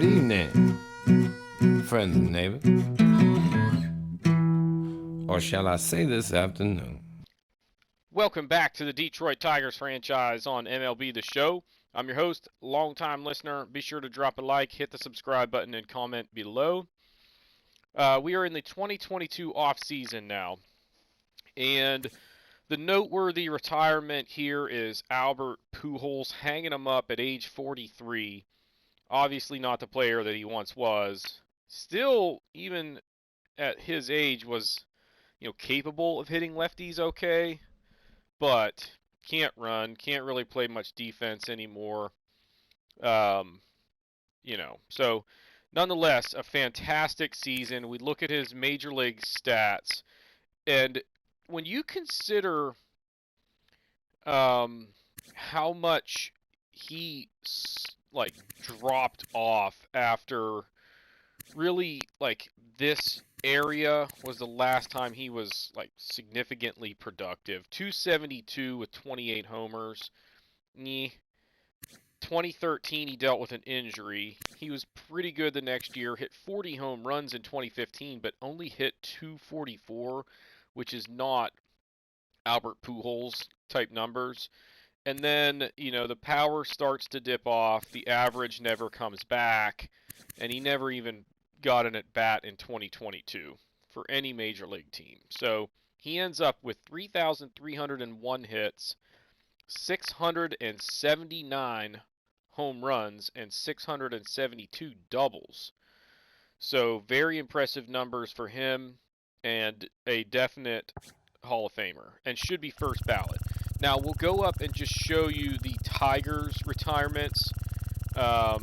Good evening, friends and neighbors. Or shall I say this afternoon? Welcome back to the Detroit Tigers franchise on MLB the Show. I'm your host, longtime listener. Be sure to drop a like, hit the subscribe button, and comment below. We are in the 2022 offseason now, and the noteworthy retirement here is Albert Pujols, hanging him up at age 43. Obviously not the player that he once was. Still, even at his age, was capable of hitting lefties okay, but can't run, can't really play much defense anymore. So nonetheless, a fantastic season. We look at his major league stats, and when you consider how much he dropped off after really this area was the last time he was significantly productive. 272 with 28 homers. 2013 he dealt with an injury. He was pretty good the next year, hit 40 home runs in 2015, but only hit 244, which is not Albert Pujols type numbers. And then, the power starts to dip off, the average never comes back, and he never even got an at-bat in 2022 for any major league team. So he ends up with 3,301 hits, 679 home runs, and 672 doubles. So very impressive numbers for him, and a definite Hall of Famer, and should be first ballot. Now we'll go up and just show you the Tigers retirements. Cabrera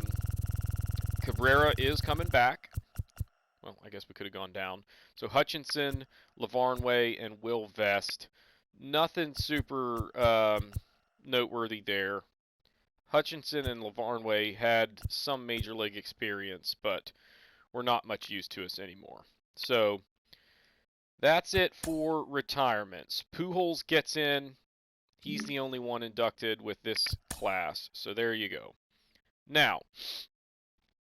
is coming back. Well, I guess we could have gone down. So Hutchinson, Lavarnway, and Will Vest. Nothing super noteworthy there. Hutchinson and Lavarnway had some major league experience, but were not much use to us anymore. So that's it for retirements. Pujols gets in. He's the only one inducted with this class. So there you go. Now,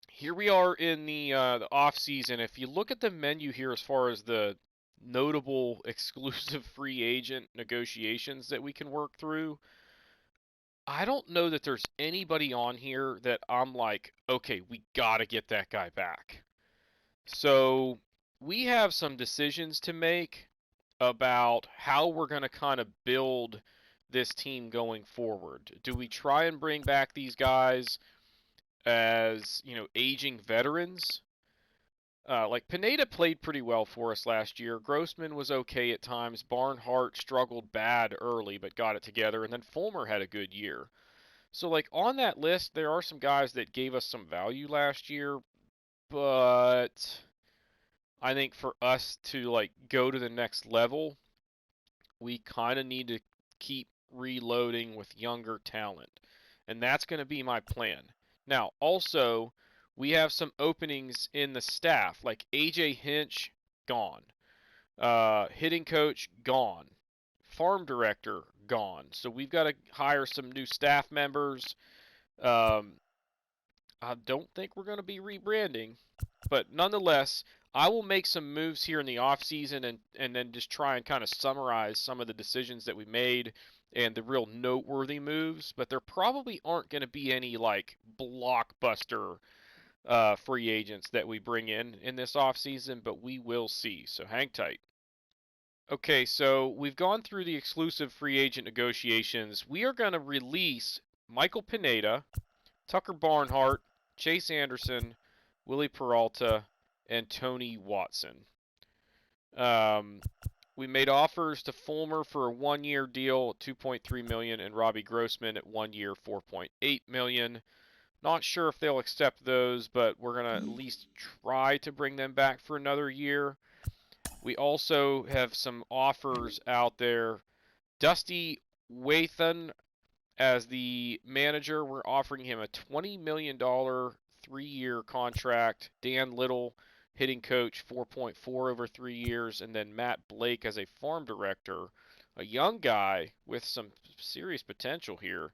here we are in the off-season. If you look at the menu here as far as the notable exclusive free agent negotiations that we can work through, I don't know that there's anybody on here that I'm like, okay, we got to get that guy back. So we have some decisions to make about how we're going to kind of build this team going forward. Do we try and bring back these guys as, aging veterans? Pineda played pretty well for us last year. Grossman was okay at times. Barnhart struggled bad early but got it together. And then Fulmer had a good year. So, on that list, there are some guys that gave us some value last year. But I think for us to, go to the next level, we kind of need to keep reloading with younger talent. And that's going to be my plan. Now, also, we have some openings in the staff, like AJ Hinch, gone. Hitting coach, gone. Farm director, gone. So we've got to hire some new staff members. I don't think we're going to be rebranding. But nonetheless, I will make some moves here in the offseason and then just try and kind of summarize some of the decisions that we made and the real noteworthy moves. But there probably aren't going to be any blockbuster free agents that we bring in this offseason, but we will see. So hang tight. Okay, so we've gone through the exclusive free agent negotiations. We are going to release Michael Pineda, Tucker Barnhart, Chase Anderson, Willie Peralta, and Tony Watson. We made offers to Fulmer for a one-year deal at $2.3 million and Robbie Grossman at 1 year, $4.8 million. Not sure if they'll accept those, but we're going to at least try to bring them back for another year. We also have some offers out there. Dusty Wathan as the manager, we're offering him a $20 million 3-year contract. Dan Little, hitting coach, 4.4 over 3 years. And then Matt Blake as a farm director, a young guy with some serious potential here,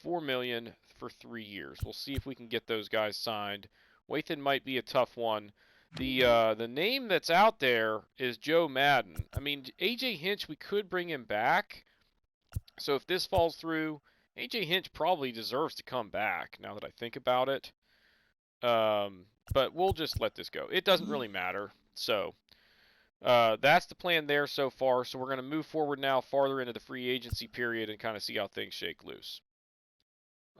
$4 million for 3 years. We'll see if we can get those guys signed. Wathan might be a tough one. The name that's out there is Joe Madden. I mean, A.J. Hinch, we could bring him back. So if this falls through, A.J. Hinch probably deserves to come back, now that I think about it. But we'll just let this go. It doesn't really matter. So that's the plan there so far. So we're going to move forward now farther into the free agency period and kind of see how things shake loose.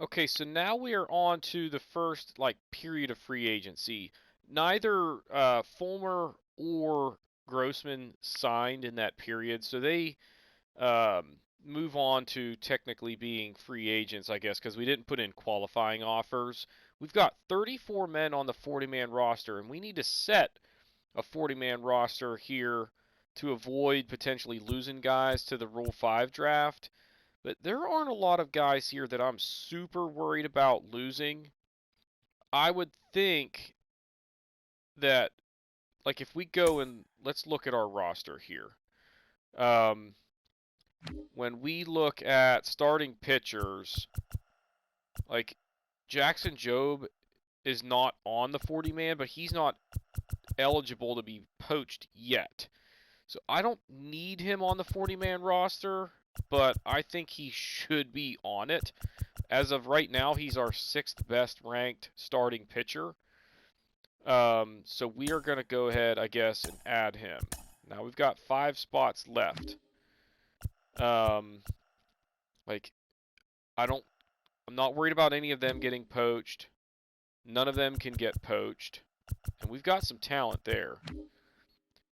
Okay, so now we are on to the first period of free agency. Neither Fulmer or Grossman signed in that period, so they move on to technically being free agents, I guess, because we didn't put in qualifying offers. We've got 34 men on the 40-man roster, and we need to set a 40-man roster here to avoid potentially losing guys to the Rule 5 draft. But there aren't a lot of guys here that I'm super worried about losing. I would think that, if we go and let's look at our roster here. When we look at starting pitchers, Jackson Jobe is not on the 40-man, but he's not eligible to be poached yet. So I don't need him on the 40-man roster, but I think he should be on it. As of right now, he's our 6th best ranked starting pitcher. So we are going to go ahead, I guess, and add him. Now we've got 5 spots left. I'm not worried about any of them getting poached. None of them can get poached. And we've got some talent there.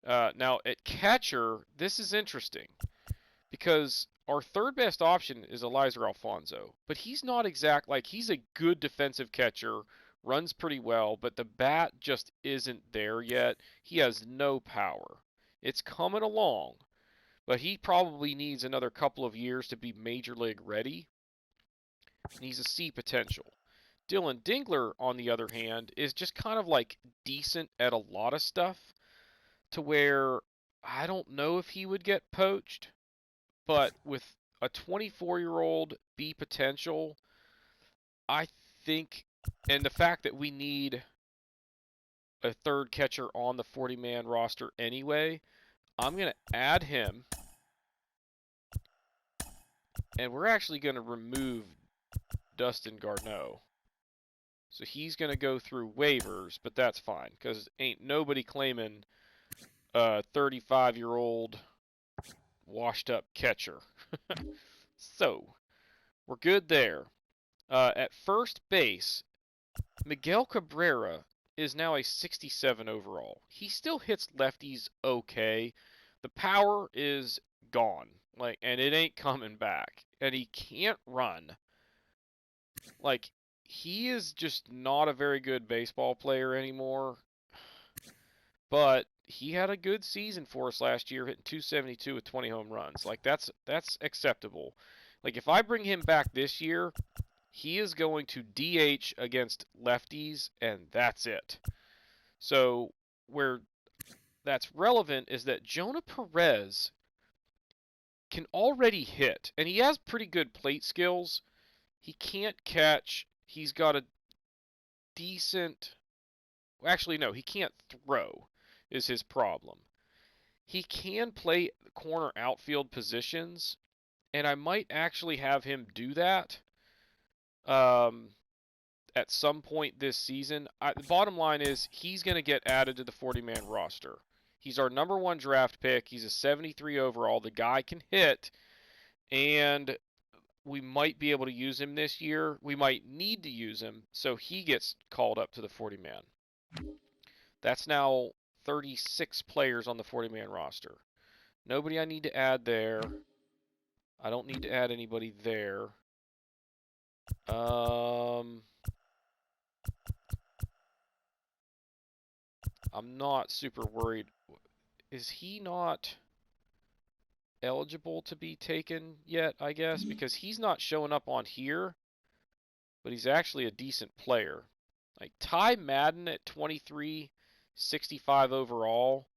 Now, at catcher, this is interesting. Because our 3rd best option is Elizer Alfonso. But he's not he's a good defensive catcher. Runs pretty well. But the bat just isn't there yet. He has no power. It's coming along. But he probably needs another couple of years to be major league ready. And he's a C potential. Dylan Dingler, on the other hand, is just kind of decent at a lot of stuff, to where I don't know if he would get poached, but with a 24-year-old B potential, I think, and the fact that we need a 3rd catcher on the 40-man roster anyway, I'm going to add him, and we're actually going to remove Dustin Garneau. So he's going to go through waivers, but that's fine, because ain't nobody claiming a 35-year-old washed-up catcher. So, we're good there. At first base, Miguel Cabrera is now a 67 overall. He still hits lefties okay. The power is gone, and it ain't coming back. And he can't run. He is just not a very good baseball player anymore. But he had a good season for us last year, hitting 272 with 20 home runs. That's acceptable. If I bring him back this year, he is going to DH against lefties, and that's it. So where that's relevant is that Jonah Perez can already hit, and he has pretty good plate skills. He can't catch. He's got a decent... Actually, no, he can't throw is his problem. He can play corner outfield positions, and I might actually have him do that at some point this season. The bottom line is he's going to get added to the 40-man roster. He's our number 1 draft pick. He's a 73 overall. The guy can hit, and we might be able to use him this year. We might need to use him, so he gets called up to the 40-man. That's now 36 players on the 40-man roster. Nobody I need to add there. I don't need to add anybody there. I'm not super worried. Is he not eligible to be taken yet, I guess? Because he's not showing up on here, but he's actually a decent player. Ty Madden at 23, 65 overall,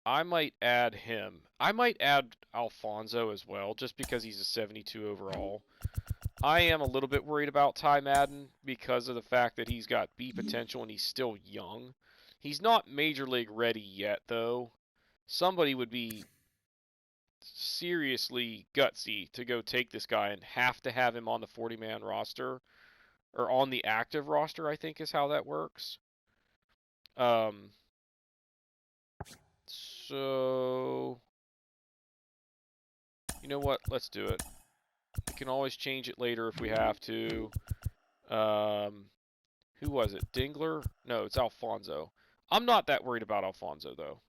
I might add him. I might add Alfonso as well, just because he's a 72 overall. I am a little bit worried about Ty Madden because of the fact that he's got B potential and he's still young. He's not major league ready yet, though. Somebody would be seriously gutsy to go take this guy and have to have him on the 40-man roster, or on the active roster, I think is how that works. So, you know what? Let's do it. We can always change it later if we have to. Who was it? Dingler? No, it's Alfonso. I'm not that worried about Alfonso, though.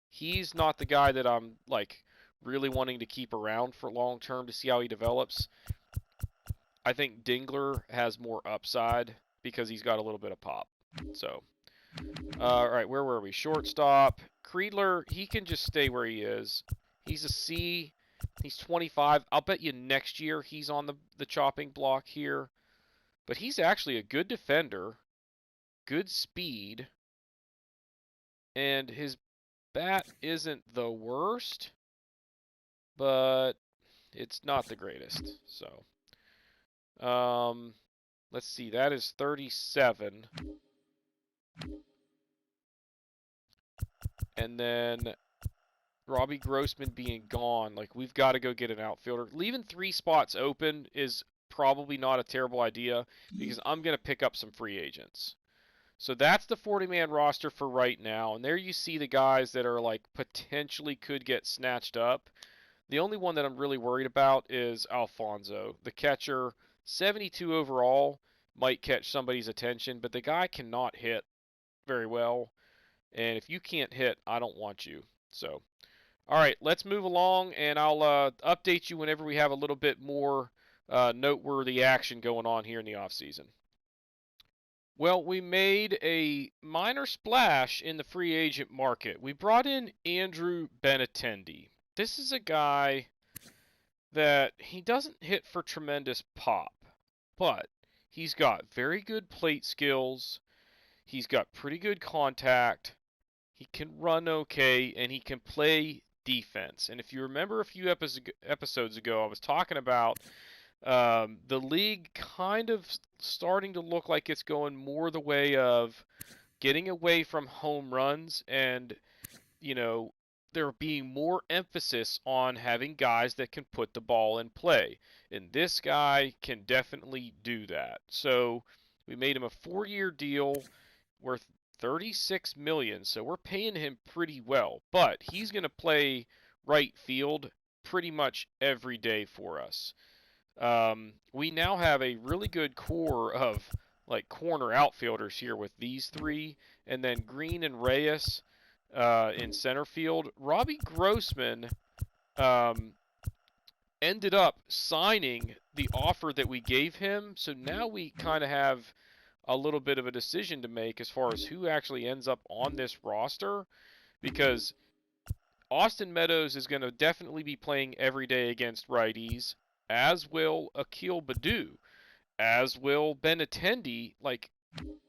He's not the guy that I'm, like, really wanting to keep around for long term to see how he develops. I think Dingler has more upside because he's got a little bit of pop. So, all right, where were we? Shortstop. Creedler, he can just stay where he is. He's a C. He's 25. I'll bet you next year he's on the chopping block here. But he's actually a good defender, good speed, and his bat isn't the worst, but it's not the greatest. So, let's see. That is 37. And then Robbie Grossman being gone, like, we've got to go get an outfielder. Leaving 3 spots open is probably not a terrible idea because I'm going to pick up some free agents. So that's the 40-man roster for right now. And there you see the guys that are, like, potentially could get snatched up. The only one that I'm really worried about is Alfonso. The catcher, 72 overall, might catch somebody's attention, but the guy cannot hit very well. And if you can't hit, I don't want you. So, all right, let's move along, and I'll update you whenever we have a little bit more noteworthy action going on here in the offseason. Well, we made a minor splash in the free agent market. We brought in Andrew Benatendi. This is a guy that he doesn't hit for tremendous pop, but he's got very good plate skills. He's got pretty good contact. He can run okay, and he can play defense. And if you remember a few episodes ago, I was talking about the league kind of starting to look like it's going more the way of getting away from home runs, and, you know, there being more emphasis on having guys that can put the ball in play. And this guy can definitely do that. So we made him a 4-year deal worth $36 million. So we're paying him pretty well, but he's going to play right field pretty much every day for us. We now have a really good core of, like, corner outfielders here with these 3, and then Green and Reyes in center field. Robbie Grossman ended up signing the offer that we gave him, so now we kind of have a little bit of a decision to make as far as who actually ends up on this roster, because Austin Meadows is going to definitely be playing every day against righties, as will Akil Baddoo, as will Benatendi. Like,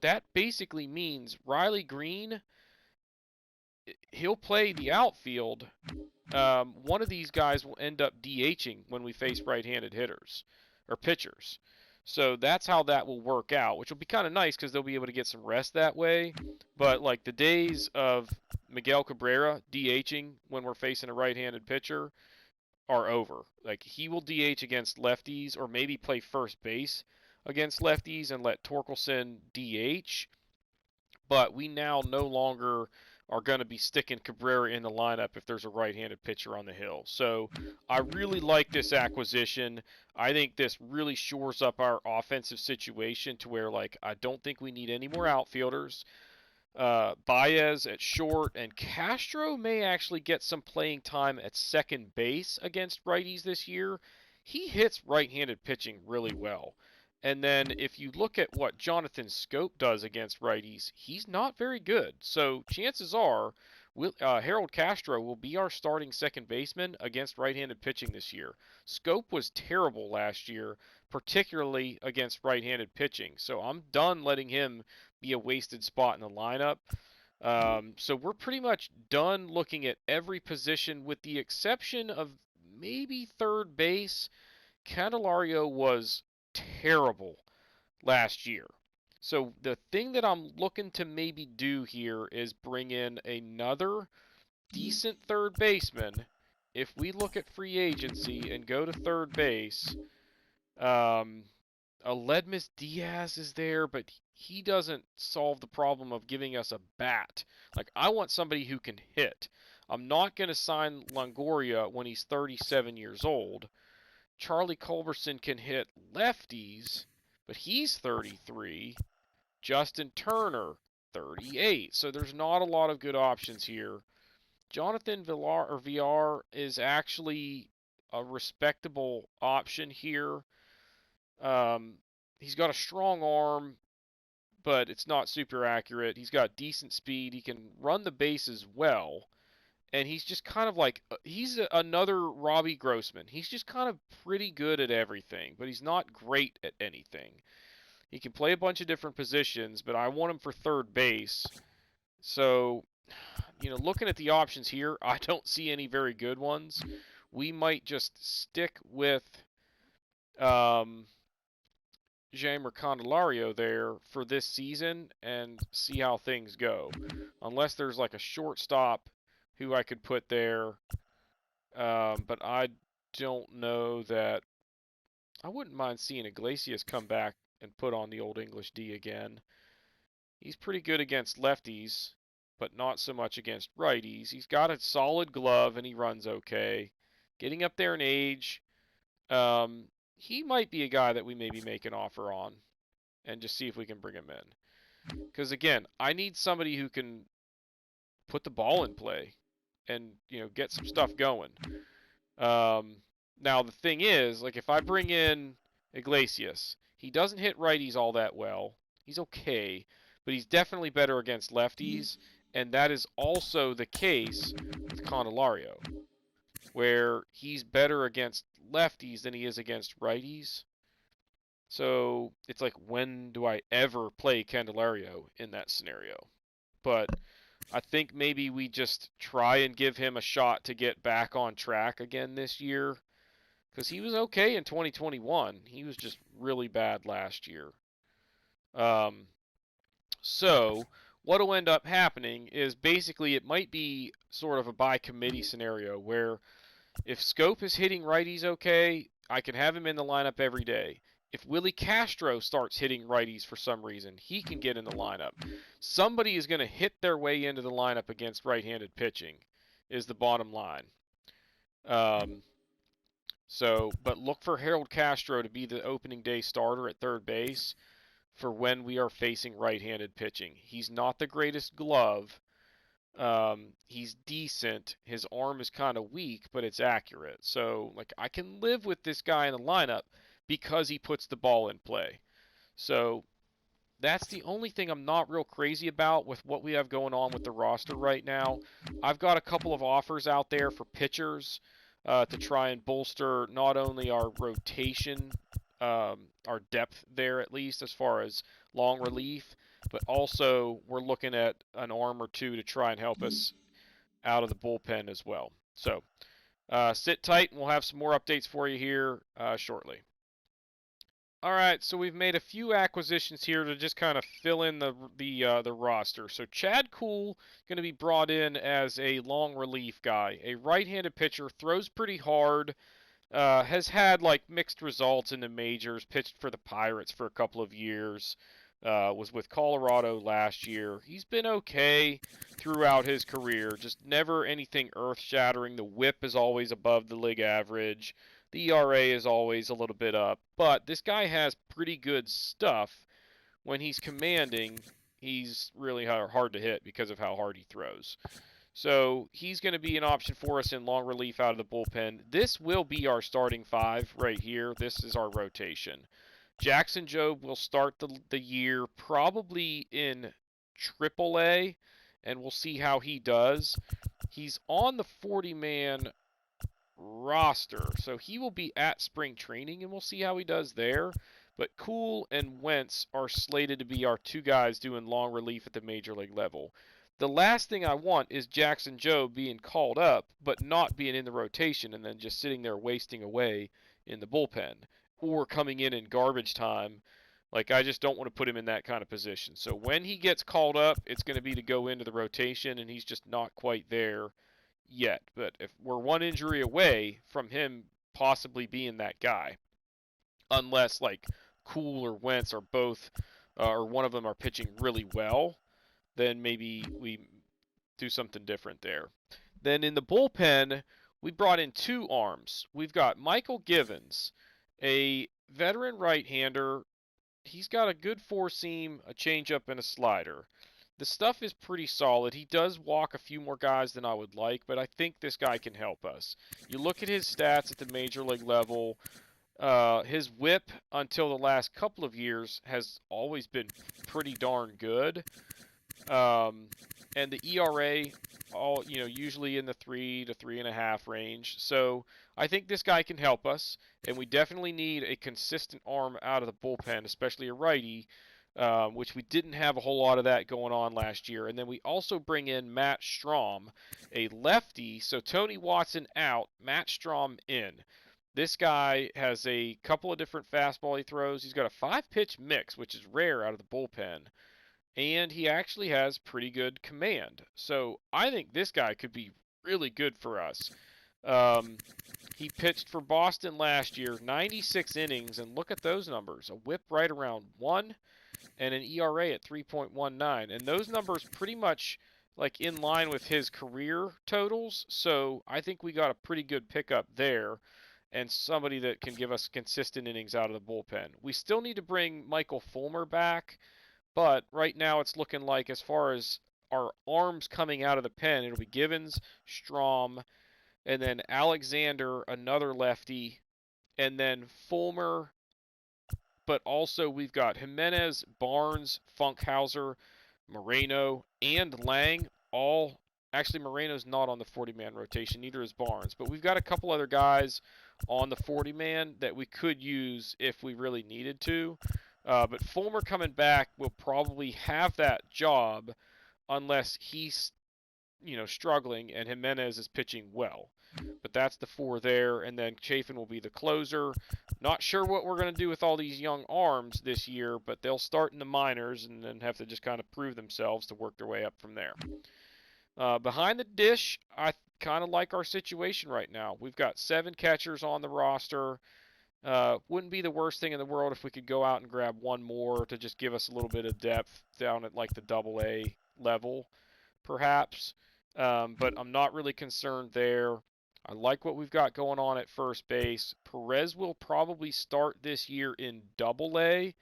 that basically means Riley Green, he'll play the outfield. One of these guys will end up DHing when we face right-handed hitters or pitchers. So that's how that will work out, which will be kind of nice because they'll be able to get some rest that way. But, like, the days of Miguel Cabrera DHing when we're facing a right-handed pitcher are over. Like, he will DH against lefties or maybe play first base against lefties and let Torkelson DH. But we now no longer are going to be sticking Cabrera in the lineup if there's a right-handed pitcher on the hill. So I really like this acquisition. I think this really shores up our offensive situation to where, like, I don't think we need any more outfielders. Baez at short, and Castro may actually get some playing time at second base against righties this year. He hits right-handed pitching really well. And then if you look at what Jonathan Scope does against righties, he's not very good. So chances are Harold Castro will be our starting second baseman against right-handed pitching this year. Scope was terrible last year, particularly against right-handed pitching. So I'm done letting him be a wasted spot in the lineup. So we're pretty much done looking at every position with the exception of maybe third base. Candelario was terrible last year. So the thing that I'm looking to maybe do here is bring in another decent third baseman. If we look at free agency and go to third base, Aledmus Diaz is there, but he doesn't solve the problem of giving us a bat. Like, I want somebody who can hit. I'm not going to sign Longoria when he's 37 years old. Charlie Culberson can hit lefties, but he's 33. Justin Turner, 38. So there's not a lot of good options here. Jonathan VR is actually a respectable option here. He's got a strong arm, but it's not super accurate. He's got decent speed. He can run the bases well. And he's just kind of like, he's another Robbie Grossman. He's just kind of pretty good at everything, but he's not great at anything. He can play a bunch of different positions, but I want him for third base. So, looking at the options here, I don't see any very good ones. We might just stick with Jeimer Candelario there for this season and see how things go. Unless there's like a shortstop who I could put there. But I don't know that... I wouldn't mind seeing Iglesias come back and put on the old English D again. He's pretty good against lefties, but not so much against righties. He's got a solid glove and he runs okay. Getting up there in age, he might be a guy that we maybe make an offer on and just see if we can bring him in. Because again, I need somebody who can put the ball in play and get some stuff going. Now the thing is, like, if I bring in Iglesias, he doesn't hit righties all that well. He's okay, but he's definitely better against lefties, and that is also the case with Candelario, where he's better against lefties than he is against righties. So it's like, when do I ever play Candelario in that scenario? But I think maybe we just try and give him a shot to get back on track again this year. Because he was okay in 2021. He was just really bad last year. So what will end up happening is basically it might be sort of a by committee scenario where if Scope is hitting righties okay, I can have him in the lineup every day. If Willie Castro starts hitting righties for some reason, he can get in the lineup. Somebody is going to hit their way into the lineup against right-handed pitching, is the bottom line. But look for Harold Castro to be the opening day starter at third base for when we are facing right-handed pitching. He's not the greatest glove. He's decent. His arm is kind of weak, but it's accurate. So, like, I can live with this guy in the lineup because he puts the ball in play. So that's the only thing I'm not real crazy about with what we have going on with the roster right now. I've got a couple of offers out there for pitchers to try and bolster not only our rotation, our depth there at least as far as long relief, but also we're looking at an arm or two to try and help us out of the bullpen as well. So sit tight and we'll have some more updates for you here shortly. All right, so we've made a few acquisitions here to just kind of fill in the roster. So Chad Kuhl going to be brought in as a long relief guy, a right-handed pitcher, throws pretty hard, has had like mixed results in the majors, pitched for the Pirates for a couple of years, was with Colorado last year. He's been okay throughout his career, just never anything earth-shattering. The WHIP is always above the league average. The ERA is always a little bit up, but this guy has pretty good stuff. When he's commanding, he's really hard to hit because of how hard he throws. So he's going to be an option for us in long relief out of the bullpen. This will be our starting five right here. This is our rotation. Jackson Jobe will start the year probably in AAA, and we'll see how he does. He's on the 40-man roster, so he will be at spring training, and we'll see how he does there. But Kuhl and Wentz are slated to be our two guys doing long relief at the major league level. The last thing I want is Jackson Jobe being called up, but not being in the rotation and then just sitting there wasting away in the bullpen. or coming in garbage time. Like, I just don't want to put him in that kind of position. So when he gets called up, it's going to be to go into the rotation, and he's just not quite there yet. But if we're one injury away from him possibly being that guy, unless like Cool or Wentz are both, or one of them are pitching really well, then maybe we do something different there. Then in the bullpen, we brought in 2 arms. We've got Michael Givens, a veteran right-hander. He's got a good four-seam, a changeup, and a slider. The stuff is pretty solid. He does walk a few more guys than I would like, but I think this guy can help us. You look at his stats at the major league level, his whip until the last couple of years has always been pretty darn good. And the ERA, usually in the 3 to 3.5 range. So I think this guy can help us, and we definitely need a consistent arm out of the bullpen, especially a righty, which we didn't have a whole lot of that going on last year. And then we also bring in Matt Strahm, a lefty. So Tony Watson out, Matt Strahm in. This guy has a couple of different fastball he throws. He's got a 5-pitch mix, which is rare out of the bullpen. And he actually has pretty good command. So I think this guy could be really good for us. He pitched for Boston last year, 96 innings, and look at those numbers. A whip right around 1 and an ERA at 3.19. And those numbers pretty much like in line with his career totals. So I think we got a pretty good pickup there and somebody that can give us consistent innings out of the bullpen. We still need to bring Michael Fulmer back, but right now it's looking like, as far as our arms coming out of the pen, it'll be Givens, Strahm, and then Alexander, another lefty, and then Fulmer. But also we've got Jimenez, Barnes, Funkhauser, Moreno, and Lang. All actually, Moreno's not on the 40-man rotation, neither is Barnes. But we've got a couple other guys on the 40-man that we could use if we really needed to. But Fulmer coming back will probably have that job unless he's, struggling and Jimenez is pitching well. But that's the 4 there, and then Chafin will be the closer. Not sure what we're going to do with all these young arms this year, but they'll start in the minors and then have to just kind of prove themselves to work their way up from there. Behind the dish, I kind of like our situation right now. We've got 7 catchers on the roster. Wouldn't be the worst thing in the world if we could go out and grab one more to just give us a little bit of depth down at like the AA level, perhaps. But I'm not really concerned there. I like what we've got going on at first base. Perez will probably start this year in AA.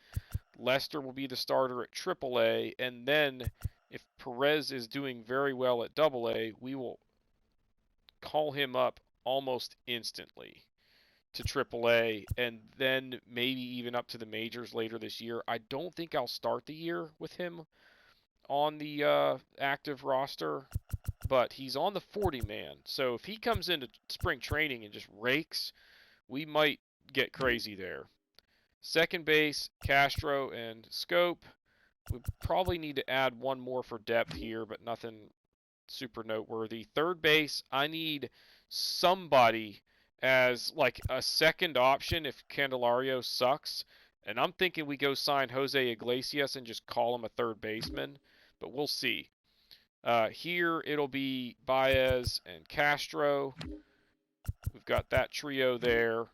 Lester will be the starter at AAA. And then if Perez is doing very well at AA, we will call him up almost instantly to AAA, and then maybe even up to the majors later this year. I don't think I'll start the year with him on the active roster, but he's on the 40-man. So if he comes into spring training and just rakes, we might get crazy there. Second base, Castro and Scope. We probably need to add one more for depth here, but nothing super noteworthy. Third base, I need somebody as like a second option if Candelario sucks. And I'm thinking we go sign Jose Iglesias and just call him a third baseman, but we'll see. Here it'll be Baez and Castro. We've got that trio there.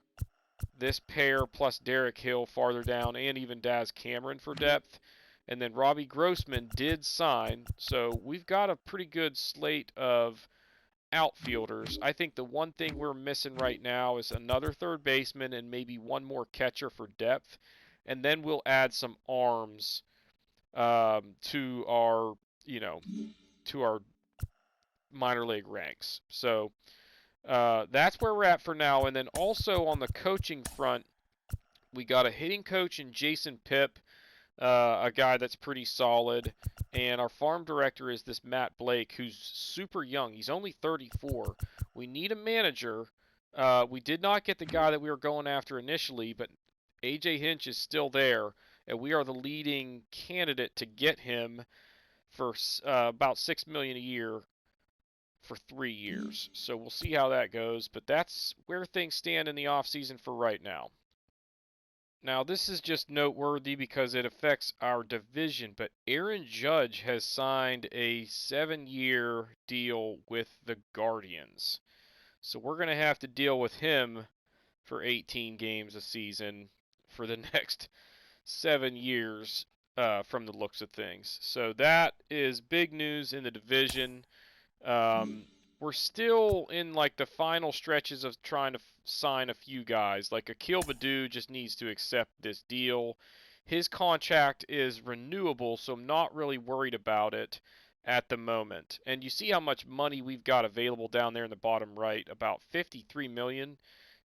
This pair plus Derek Hill farther down, and even Daz Cameron for depth. And then Robbie Grossman did sign, so we've got a pretty good slate of outfielders. I think the one thing we're missing right now is another third baseman and maybe one more catcher for depth. And then we'll add some arms to our minor league ranks. So that's where we're at for now. And then also on the coaching front, we got a hitting coach in Jason Pipp, a guy that's pretty solid. And our farm director is this Matt Blake, who's super young. He's only 34. We need a manager. We did not get the guy that we were going after initially, but AJ Hinch is still there, and we are the leading candidate to get him for about $6 million a year for 3 years. So we'll see how that goes, but that's where things stand in the offseason for right now. Now, this is just noteworthy because it affects our division, but Aaron Judge has signed a 7-year deal with the Guardians. So we're going to have to deal with him for 18 games a season for the next 7 years from the looks of things. So that is big news in the division. We're still in like the final stretches of trying to sign a few guys. Like Akil Baddoo just needs to accept this deal. His contract is renewable, so I'm not really worried about it at the moment. And you see how much money we've got available down there in the bottom right, about 53 million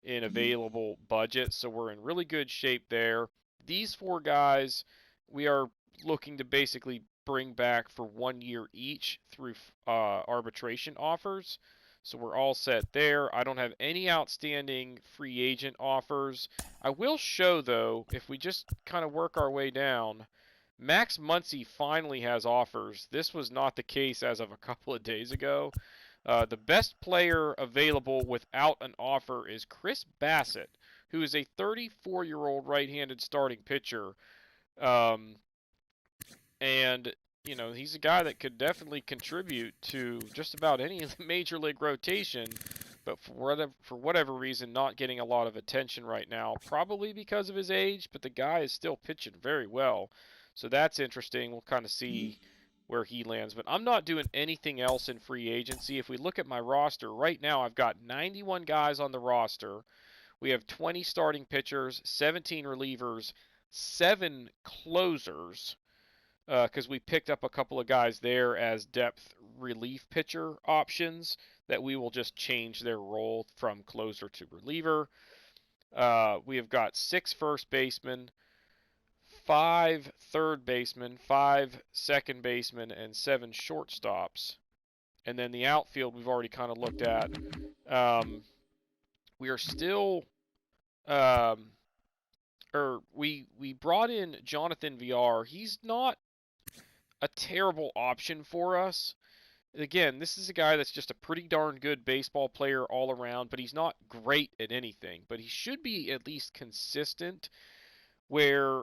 in available budget. So we're in really good shape there. These 4 guys, we are looking to basically bring back for 1 year each through arbitration offers. So we're all set there. I don't have any outstanding free agent offers. I will show, though, if we just kind of work our way down, Max Muncie finally has offers. This was not the case as of a couple of days ago. The best player available without an offer is Chris Bassett, who is a 34-year-old right-handed starting pitcher. Um, and, you know, he's a guy that could definitely contribute to just about any major league rotation, but for whatever reason, not getting a lot of attention right now, probably because of his age, but the guy is still pitching very well. So that's interesting. We'll kind of see where he lands. But I'm not doing anything else in free agency. If we look at my roster right now, I've got 91 guys on the roster. We have 20 starting pitchers, 17 relievers, 7 closers, because we picked up a couple of guys there as depth relief pitcher options that we will just change their role from closer to reliever. We have got 6 first basemen, 5 third basemen, 5 second basemen, and 7 shortstops. And then the outfield we've already kind of looked at. We are still, we brought in Jonathan VR. He's not a terrible option for us. Again, this is a guy that's just a pretty darn good baseball player all around, but he's not great at anything. But he should be at least consistent where,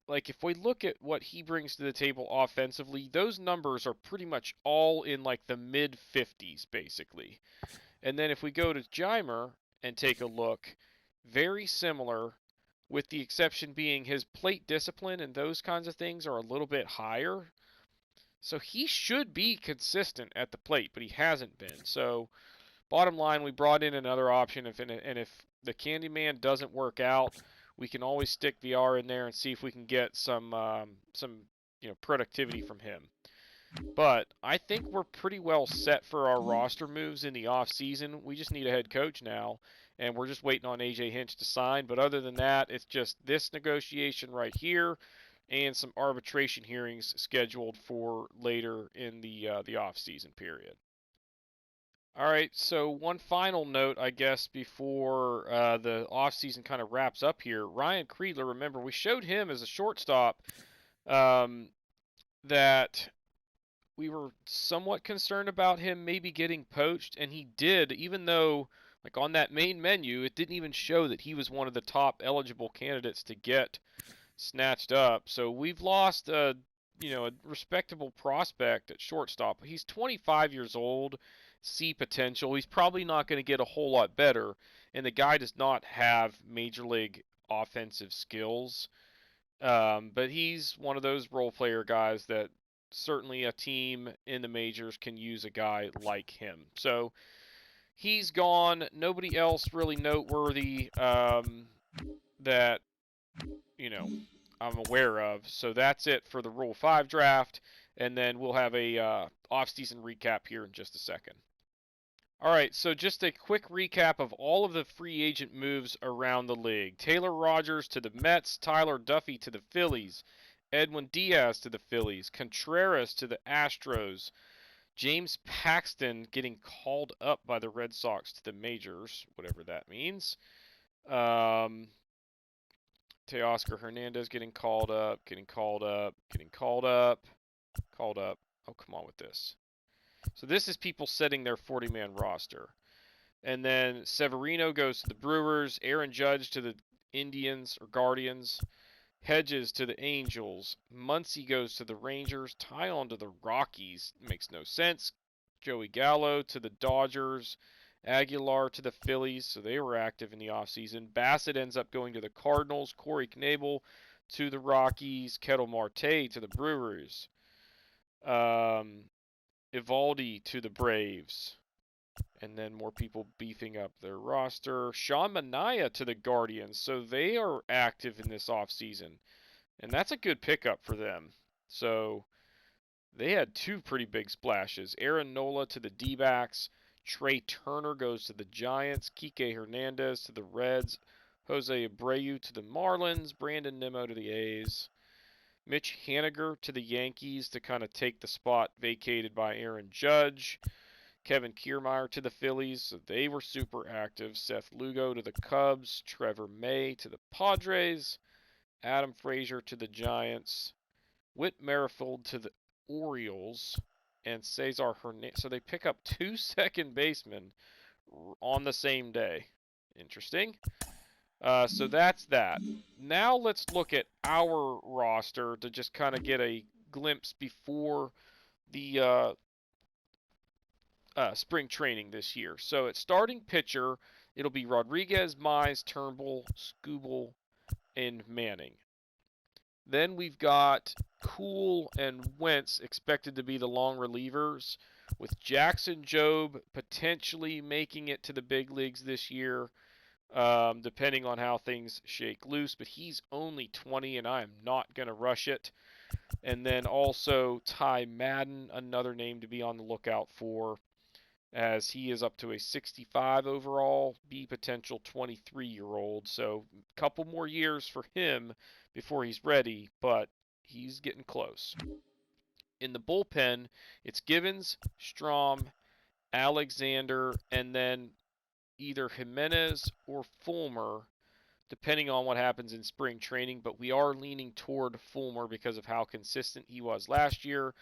like, if we look at what he brings to the table offensively, those numbers are pretty much all in like the mid 50s basically. And then if we go to Jeimer and take a look, very similar, with the exception being his plate discipline and those kinds of things are a little bit higher. So he should be consistent at the plate, but he hasn't been. So bottom line, we brought in another option, and if the Candyman doesn't work out, we can always stick VR in there and see if we can get some productivity from him. But I think we're pretty well set for our roster moves in the offseason. We just need a head coach now, and we're just waiting on AJ Hinch to sign. But other than that, it's just this negotiation right here and some arbitration hearings scheduled for later in the offseason period. All right, so one final note, I guess, before the offseason kind of wraps up here. Ryan Creedler, remember, we showed him as a shortstop that we were somewhat concerned about him maybe getting poached, and he did, even though, like, on that main menu, it didn't even show that he was one of the top eligible candidates to get snatched up. So we've lost a respectable prospect at shortstop. He's 25 years old, see potential. He's probably not going to get a whole lot better, and the guy does not have major league offensive skills. But he's one of those role player guys that certainly a team in the majors can use a guy like him. So he's gone. Nobody else really noteworthy that I'm aware of. So that's it for the Rule 5 draft, and then we'll have a off-season recap here in just a second. All right, so just a quick recap of all of the free agent moves around the league. Taylor Rogers to the Mets, Tyler Duffy to the Phillies, Edwin Diaz to the Phillies, Contreras to the Astros, James Paxton getting called up by the Red Sox to the majors, whatever that means. Teoscar Hernandez getting called up. Oh, come on with this. So this is people setting their 40-man roster. And then Severino goes to the Brewers, Aaron Judge to the Indians or Guardians. Hedges to the Angels. Muncie goes to the Rangers. Tyon to the Rockies. Makes no sense. Joey Gallo to the Dodgers. Aguilar to the Phillies, so they were active in the offseason. Bassett ends up going to the Cardinals. Corey Knebel to the Rockies. Ketel Marte to the Brewers. Evaldi to the Braves. And then more people beefing up their roster. Sean Manaea to the Guardians. So they are active in this offseason. And that's a good pickup for them. So they had two pretty big splashes. Aaron Nola to the D-backs. Trey Turner goes to the Giants. Kike Hernandez to the Reds. Jose Abreu to the Marlins. Brandon Nimmo to the A's. Mitch Haniger to the Yankees to kind of take the spot vacated by Aaron Judge. Kevin Kiermaier to the Phillies, so they were super active. Seth Lugo to the Cubs. Trevor May to the Padres. Adam Frazier to the Giants. Whit Merrifield to the Orioles. And Cesar Hernandez. So they pick up two second basemen on the same day. Interesting. So that's that. Now let's look at our roster to just kind of get a glimpse before the spring training this year. So at starting pitcher, it'll be Rodriguez, Mize, Turnbull, Skubal, and Manning. Then we've got Cool and Wentz expected to be the long relievers, with Jackson Jobe potentially making it to the big leagues this year, depending on how things shake loose. But he's only 20, and I am not going to rush it. And then also Ty Madden, another name to be on the lookout for, as he is up to a 65 overall, B potential 23-year-old. So a couple more years for him before he's ready, but he's getting close. In the bullpen, it's Givens, Strom, Alexander, and then either Jimenez or Fulmer, depending on what happens in spring training. But we are leaning toward Fulmer because of how consistent he was last year.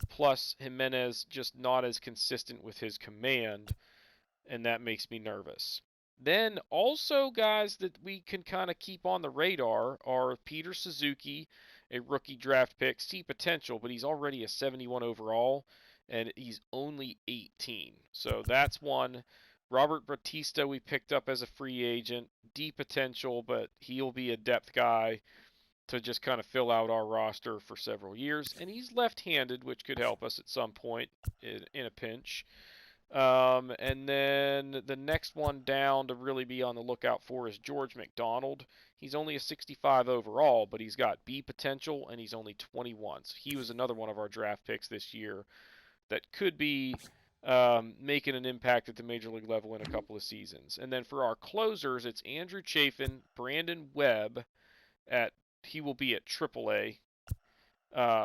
Plus, Jimenez just not as consistent with his command, and that makes me nervous. Then also guys that we can kind of keep on the radar are Peter Suzuki, a rookie draft pick, see potential, but he's already a 71 overall, and he's only 18. So that's one. Robert Batista we picked up as a free agent, D potential, but he'll be a depth guy to just kind of fill out our roster for several years. And he's left-handed, which could help us at some point in a pinch. And then the next one down to really be on the lookout for is George Mcdonald. He's only a 65 overall, but he's got B potential, and he's only 21. So he was another one of our draft picks this year that could be making an impact at the major league level in a couple of seasons. And then for our closers, it's Andrew Chafin, Brandon Webb he will be at AAA.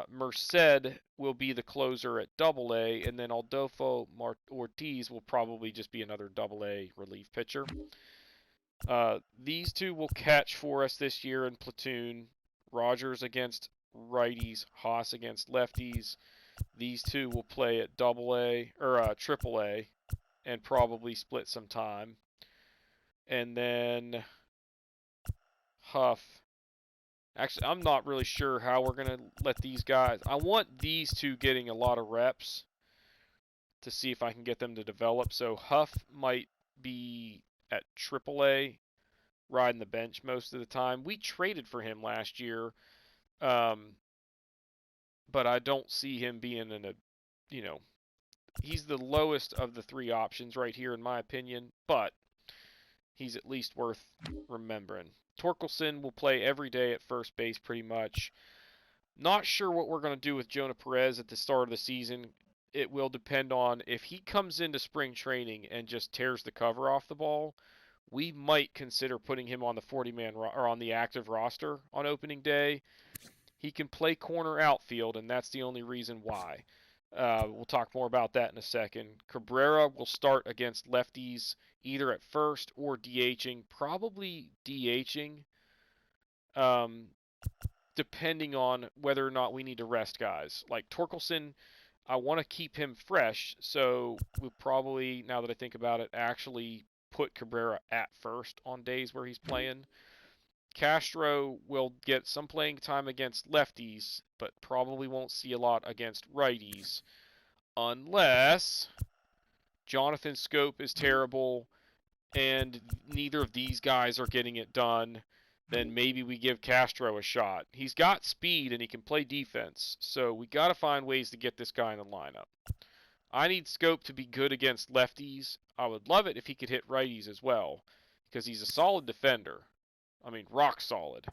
Merced will be the closer at AA, and then Adolfo Ortiz will probably just be another AA relief pitcher. These two will catch for us this year in platoon. Rogers against righties, Haas against lefties. These two will play at AA or AAA and probably split some time. And then Huff. Actually, I'm not really sure how we're going to let these guys. I want these two getting a lot of reps to see if I can get them to develop. So Huff might be at AAA, riding the bench most of the time. We traded for him last year, but I don't see him being he's the lowest of the three options right here in my opinion, but he's at least worth remembering. Torkelson will play every day at first base pretty much. Not sure what we're going to do with Jonah Perez at the start of the season. It will depend on if he comes into spring training and just tears the cover off the ball. We might consider putting him on the 40-man or on the active roster on opening day. He can play corner outfield, and that's the only reason why. We'll talk more about that in a second. Cabrera will start against lefties either at first or DHing, probably DHing, depending on whether or not we need to rest guys. Like Torkelson, I want to keep him fresh, so we'll probably, now that I think about it, actually put Cabrera at first on days where he's playing. Castro will get some playing time against lefties, but probably won't see a lot against righties. Unless Jonathan Scope is terrible and neither of these guys are getting it done, then maybe we give Castro a shot. He's got speed and he can play defense, so we got to find ways to get this guy in the lineup. I need Scope to be good against lefties. I would love it if he could hit righties as well, because he's a solid defender. I mean, rock solid.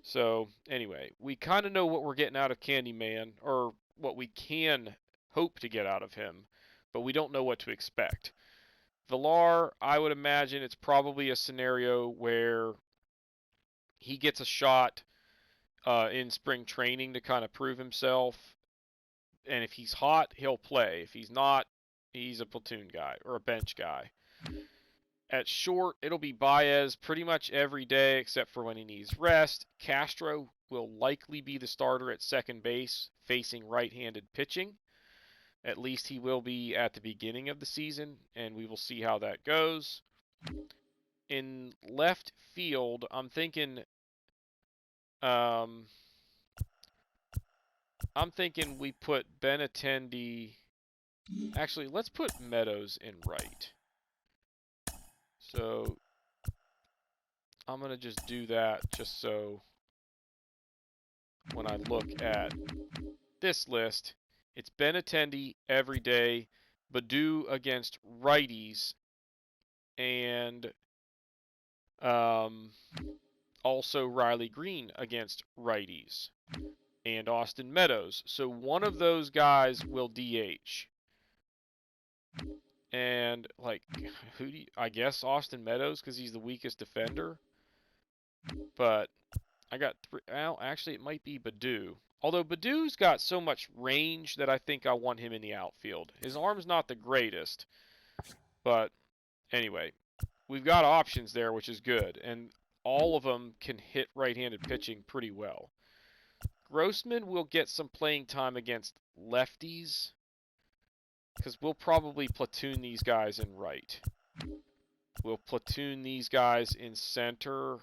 So, anyway, we kind of know what we're getting out of Candyman, or what we can hope to get out of him, but we don't know what to expect. Villar, I would imagine it's probably a scenario where he gets a shot in spring training to kind of prove himself. And if he's hot, he'll play. If he's not, he's a platoon guy or a bench guy. At short, it'll be Baez pretty much every day except for when he needs rest. Castro will likely be the starter at second base, facing right-handed pitching. At least he will be at the beginning of the season, and we will see how that goes. In left field, I'm thinking we put Benatendi. Actually, let's put Meadows in right. So I'm going to just do that just so when I look at this list, it's Benatendi every day, Baddoo against righties, and also Riley Green against righties, and Austin Meadows. So one of those guys will DH. And, like, I guess Austin Meadows, because he's the weakest defender. But I got three. Well, actually, it might be Baddoo. Although Baddoo's got so much range that I think I want him in the outfield. His arm's not the greatest. But, anyway, we've got options there, which is good. And all of them can hit right-handed pitching pretty well. Grossman will get some playing time against lefties, because we'll probably platoon these guys in right. We'll platoon these guys in center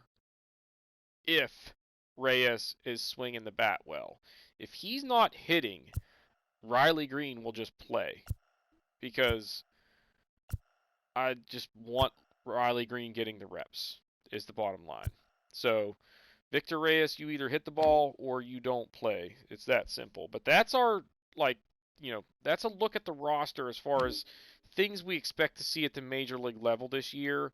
if Reyes is swinging the bat well. If he's not hitting, Riley Green will just play, because I just want Riley Green getting the reps, is the bottom line. So, Victor Reyes, you either hit the ball or you don't play. It's that simple. But that's our, that's a look at the roster as far as things we expect to see at the major league level this year.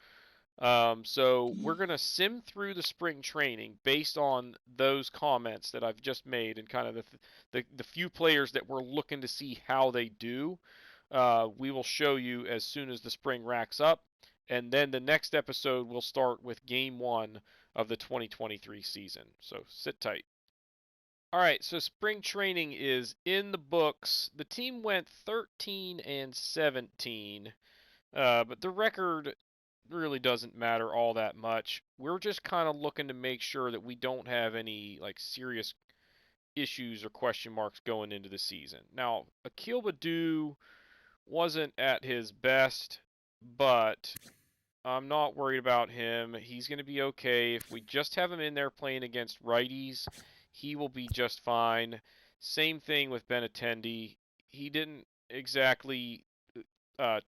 So we're going to sim through the spring training based on those comments that I've just made and kind of the few players that we're looking to see how they do. We will show you as soon as the spring racks up. And then the next episode will start with Game 1 of the 2023 season. So sit tight. All right, so spring training is in the books. The team went 13-17, but the record really doesn't matter all that much. We're just kind of looking to make sure that we don't have any serious issues or question marks going into the season. Now, Akil Baddoo wasn't at his best, but I'm not worried about him. He's going to be okay. If we just have him in there playing against righties, he will be just fine. Same thing with Benatendi. He didn't exactly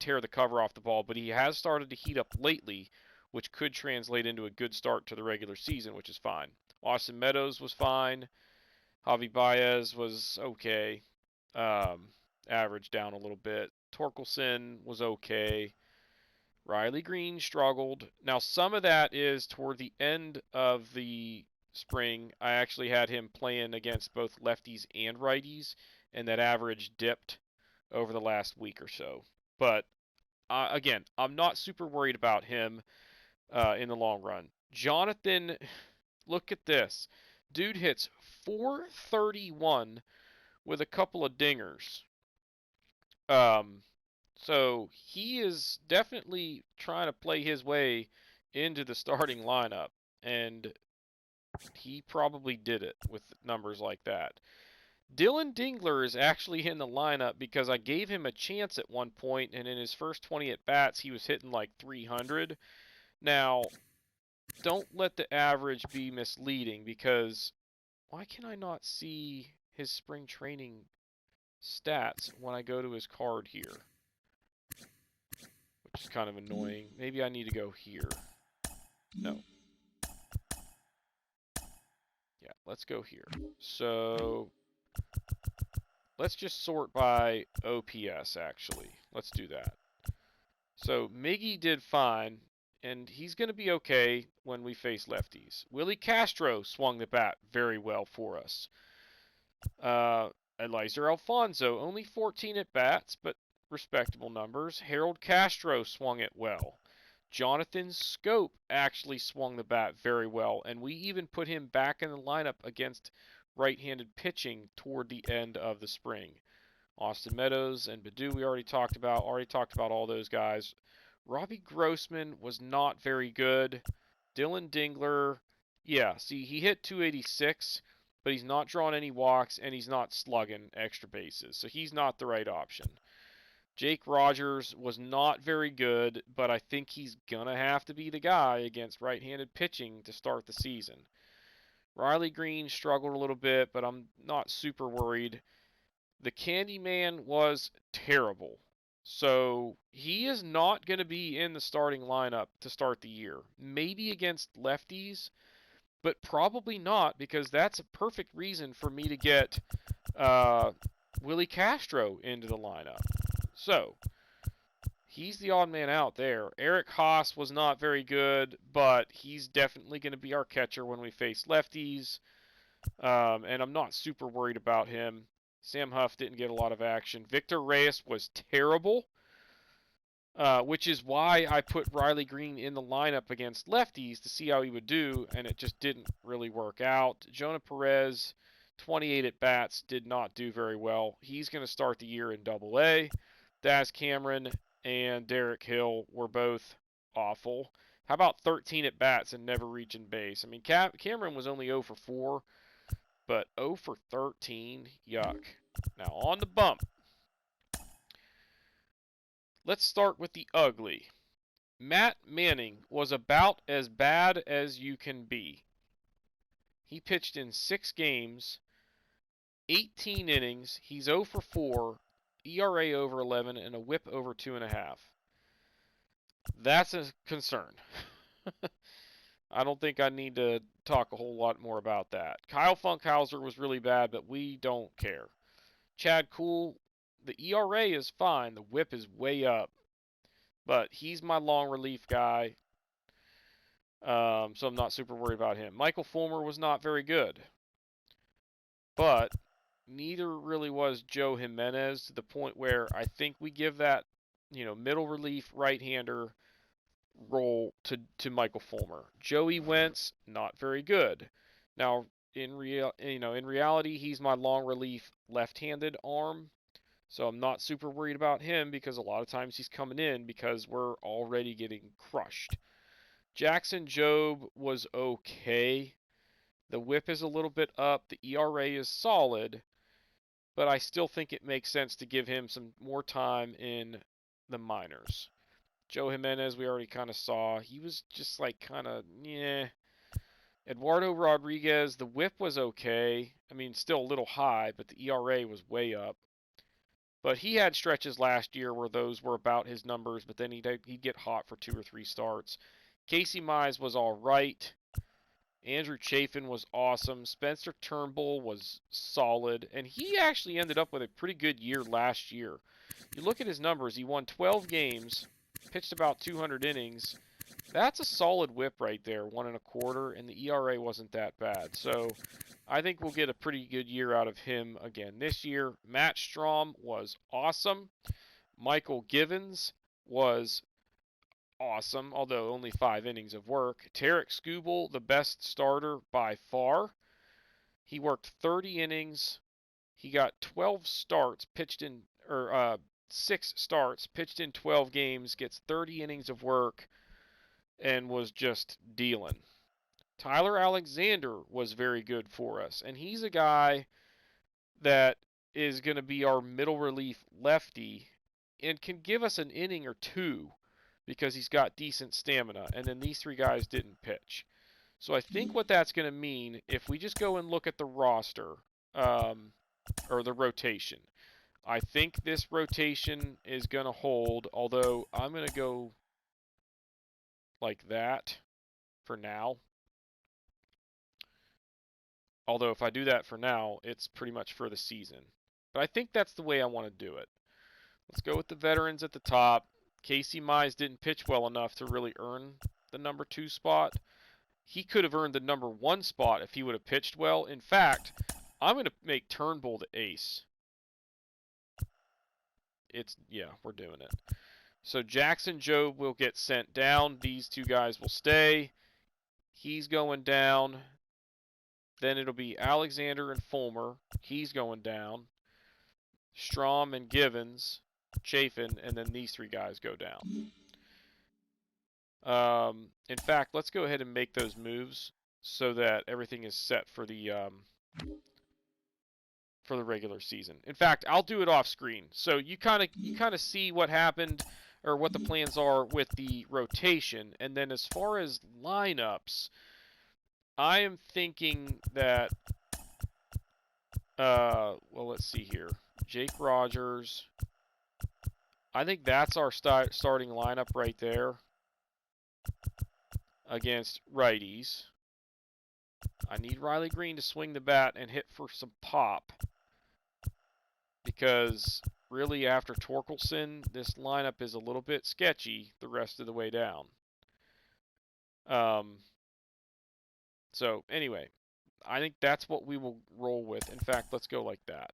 tear the cover off the ball, but he has started to heat up lately, which could translate into a good start to the regular season, which is fine. Austin Meadows was fine. Javi Baez was okay. Average down a little bit. Torkelson was okay. Riley Green struggled. Now, some of that is toward the end of the spring. I actually had him playing against both lefties and righties, and that average dipped over the last week or so. But, again, I'm not super worried about him in the long run. Jonathan, look at this. Dude hits .431 with a couple of dingers. So he is definitely trying to play his way into the starting lineup, and he probably did it with numbers like that. Dylan Dingler is actually in the lineup because I gave him a chance at one point, and in his first 20 at-bats, he was hitting like 300. Now, don't let the average be misleading, because why can I not see his spring training stats when I go to his card here? Which is kind of annoying. Maybe I need to go here. No. Yeah, let's go here. So let's just sort by OPS, actually. Let's do that. So Miggy did fine, and he's going to be okay when we face lefties. Willie Castro swung the bat very well for us. Elizer Alfonso, only 14 at bats, but respectable numbers. Harold Castro swung it well. Jonathan Scope actually swung the bat very well, and we even put him back in the lineup against right-handed pitching toward the end of the spring. Austin Meadows and Baду we already talked about. All those guys. Robbie Grossman was not very good. Dylan Dingler, yeah, see, he hit 286, but he's not drawing any walks, and he's not slugging extra bases, so he's not the right option. Jake Rogers was not very good, but I think he's going to have to be the guy against right-handed pitching to start the season. Riley Green struggled a little bit, but I'm not super worried. The Candyman was terrible. So he is not going to be in the starting lineup to start the year. Maybe against lefties, but probably not, because that's a perfect reason for me to get Willie Castro into the lineup. So he's the odd man out there. Eric Haas was not very good, but he's definitely going to be our catcher when we face lefties, and I'm not super worried about him. Sam Huff didn't get a lot of action. Victor Reyes was terrible, which is why I put Riley Green in the lineup against lefties to see how he would do, and it just didn't really work out. Jonah Perez, 28 at-bats, did not do very well. He's going to start the year in Double-A. Daz Cameron and Derek Hill were both awful. How about 13 at-bats and never reaching base? I mean, Cameron was only 0 for 4, but 0 for 13, yuck. Now, on the bump. Let's start with the ugly. Matt Manning was about as bad as you can be. He pitched in 6 games, 18 innings. He's 0 for 4, ERA over 11, and a whip over 2.5. That's a concern. I don't think I need to talk a whole lot more about that. Kyle Funkhauser was really bad, but we don't care. Chad Kuhl, the ERA is fine. The whip is way up. But he's my long relief guy, so I'm not super worried about him. Michael Fulmer was not very good. But neither really was Joe Jimenez, to the point where I think we give that, middle relief right-hander role to Michael Fulmer. Joey Wentz, not very good. Now, in reality, he's my long relief left-handed arm, so I'm not super worried about him, because a lot of times he's coming in because we're already getting crushed. Jackson Jobe was okay. The whip is a little bit up. The ERA is solid, but I still think it makes sense to give him some more time in the minors. Joe Jimenez, we already kind of saw. He was just like kind of, yeah. Eduardo Rodriguez, the whip was okay. I mean, still a little high, but the ERA was way up. But he had stretches last year where those were about his numbers, but then he'd get hot for 2 or 3 starts. Casey Mize was all right. Andrew Chafin was awesome. Spencer Turnbull was solid. And he actually ended up with a pretty good year last year. You look at his numbers, he won 12 games, pitched about 200 innings. That's a solid whip right there, 1.25, and the ERA wasn't that bad. So I think we'll get a pretty good year out of him again this year. Matt Strahm was awesome. Michael Givens was awesome, although only 5 innings of work. Tarek Skubal, the best starter by far. He worked 30 innings. He got 12 starts, 6 starts, pitched in 12 games, gets 30 innings of work, and was just dealing. Tyler Alexander was very good for us, and he's a guy that is going to be our middle relief lefty and can give us an inning or two, because he's got decent stamina, and then these 3 guys didn't pitch. So I think what that's going to mean, if we just go and look at the roster, or the rotation, I think this rotation is going to hold, although I'm going to go like that for now. Although if I do that for now, it's pretty much for the season. But I think that's the way I want to do it. Let's go with the veterans at the top. Casey Mize didn't pitch well enough to really earn the number 2 spot. He could have earned the number 1 spot if he would have pitched well. In fact, I'm going to make Turnbull the ace. Yeah, we're doing it. So Jackson Jobe will get sent down. These 2 guys will stay. He's going down. Then it'll be Alexander and Fulmer. He's going down. Strom and Givens, Chafin, and then these 3 guys go down. In fact, let's go ahead and make those moves so that everything is set for the regular season. In fact, I'll do it off screen, so you kind of see what happened or what the plans are with the rotation. And then as far as lineups, I am thinking that well, let's see here. Jake Rogers. I think that's our starting lineup right there against righties. I need Riley Green to swing the bat and hit for some pop, because really after Torkelson, this lineup is a little bit sketchy the rest of the way down. So anyway, I think that's what we will roll with. In fact, let's go like that.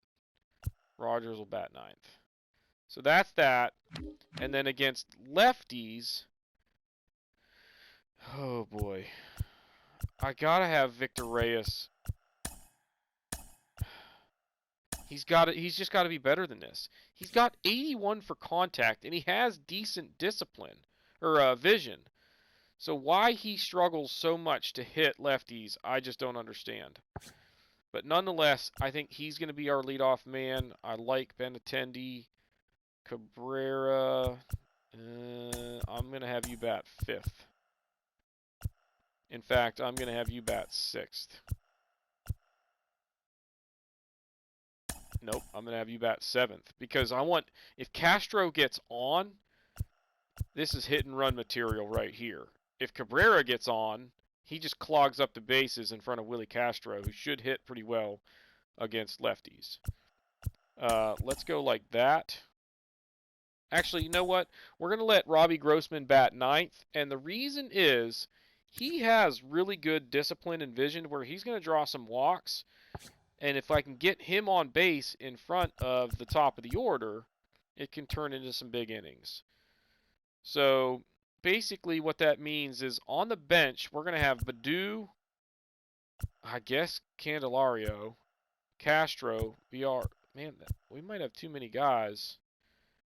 Rogers will bat 9th. So that's that. And then against lefties, oh boy, I gotta have Victor Reyes. He's just got to be better than this. He's got 81 for contact, and he has decent discipline or vision. So why he struggles so much to hit lefties, I just don't understand. But nonetheless, I think he's going to be our leadoff man. I like Benatendi, Cabrera. I'm going to have you bat 5th. In fact, I'm going to have you bat 6th. Nope, I'm going to have you bat 7th. Because I want, if Castro gets on, this is hit and run material right here. If Cabrera gets on, he just clogs up the bases in front of Willie Castro, who should hit pretty well against lefties. Let's go like that. Actually, you know what? We're going to let Robbie Grossman bat 9th, and the reason is he has really good discipline and vision where he's going to draw some walks, and if I can get him on base in front of the top of the order, it can turn into some big innings. So basically what that means is on the bench, we're going to have Baddoo, I guess Candelario, Castro, VR. Man, we might have too many guys.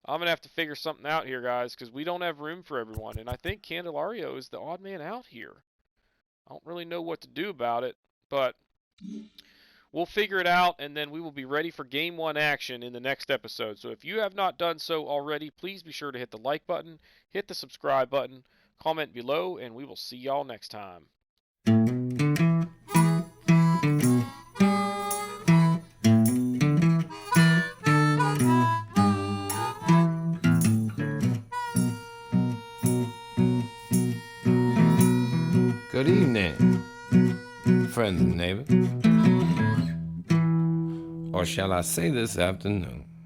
I'm going to have to figure something out here, guys, because we don't have room for everyone. And I think Candelario is the odd man out here. I don't really know what to do about it, but we'll figure it out, and then we will be ready for Game 1 action in the next episode. So if you have not done so already, please be sure to hit the like button, hit the subscribe button, comment below, and we will see y'all next time. Good evening, friends and neighbors. Or shall I say this afternoon?